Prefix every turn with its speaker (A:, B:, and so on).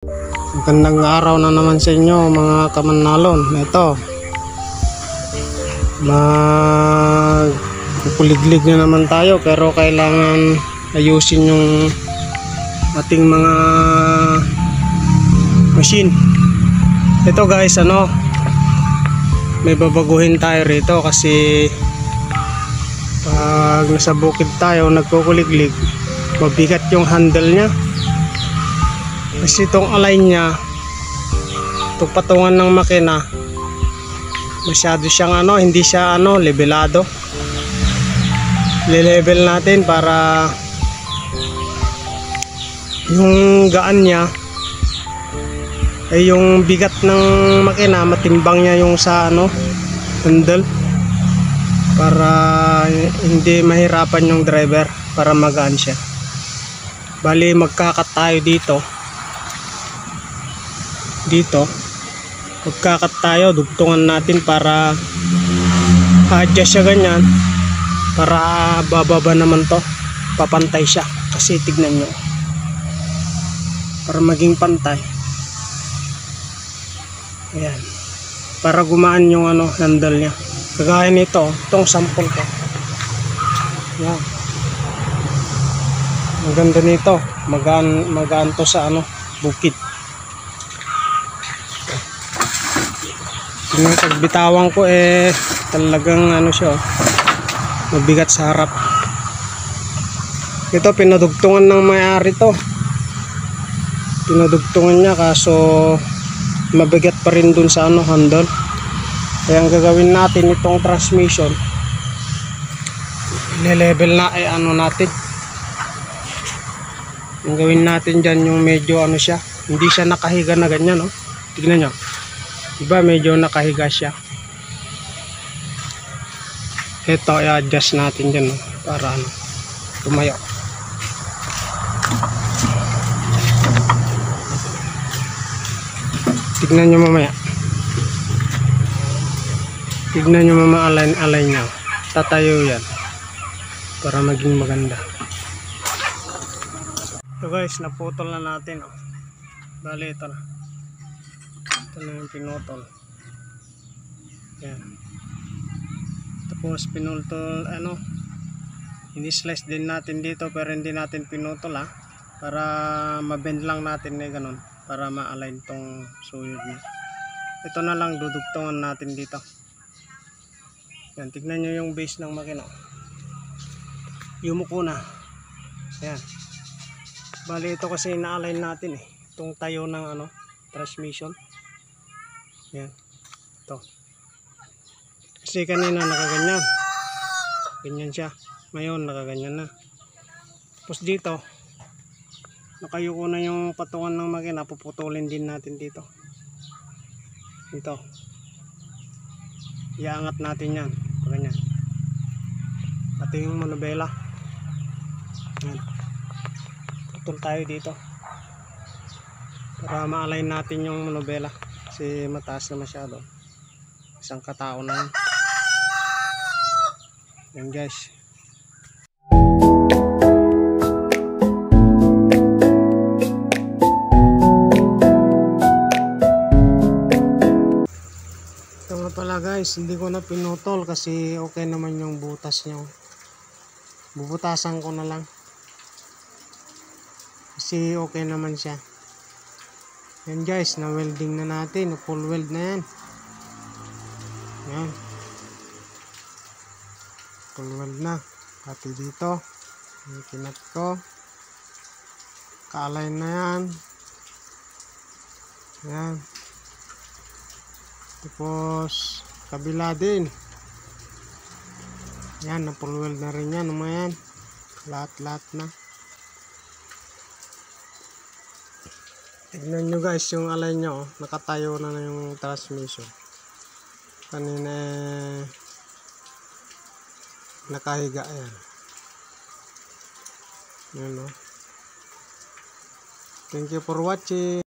A: Magandang araw na naman sa inyo mga kamanalon. Ito, magkukuliglig na naman tayo, pero kailangan ayusin yung ating mga machine. Ito guys, may babaguhin tayo rito kasi pag nasa bukid tayo nagkukuliglig, mabigat yung handle nya. Kasi itong align nya, itong patungan ng makina, masyado siyang hindi siya levelado. Le-level natin para yung gaan nya ay yung bigat ng makina matimbang niya yung sa handle, para hindi mahirapan yung driver, para magaan siya. Bali magkakat tayo dito magkakat tayo, dugtungan natin para adjust siya ganyan, para bababa naman to, papantay siya. Kasi tignan nyo, para maging pantay, ayan, para gumaan yung handle nya. Kagaya nito, itong sample ko, ayan, ang ganda nito, magaan to sa bukid. Yung pagbitawan ko talagang siya, mabigat sa harap. Ito pinadugtungan ng may-ari to, pinadugtungan niya, kaso mabigat pa rin dun sa handle. Kaya ang gagawin natin, itong transmission i-level na natin. Ang gawin natin dyan yung medyo siya, hindi siya nakahiga na ganyan, tignan nyo, diba medyo nakahiga siya. Ito i-adjust natin dyan para tumayo. Tignan nyo mamaya, tignan nyo align nya, tatayo yan para maging maganda. Ito guys, naputol na natin. Bali ito na, ito na yung pinutol. Yan. Tapos pinutol, ini-slice din natin dito, pero hindi natin pinutol para mabend lang natin ganun, para ma-align tong suyod niya. Ito na lang dudugtungan natin dito. Yan, tignan nyo yung base ng makina, yumuko na. Yan. Bali ito kasi na-align natin itong tayo ng transmission. Yan, ito kasi kanina nakaganyan, ganyan siya, ngayon nakaganyan na. Tapos dito nakayuko na yung patungan ng makina, puputulin din natin dito. Iangat natin yan, ganyan, pati yung manubela. Yan, putol tayo dito para ma-align natin yung manubela, kasi mataas na masyado, isang katao na yan. Yan guys, ito nga pala guys, hindi ko na pinutol kasi okay naman yung butas nyo. Bubutasan ko na lang kasi okay naman siya. Yan guys, na welding na natin, full weld na yan. Yan, full weld na, pati dito yung kinat ko, ka-align na yan. Yan, tapos kabila din yan, na full weld na rin yan, yan, lahat na. Tignan nyo guys yung align nyo, nakatayo na yung transmission. Kanina nakahiga yan. Yan, Thank you for watching.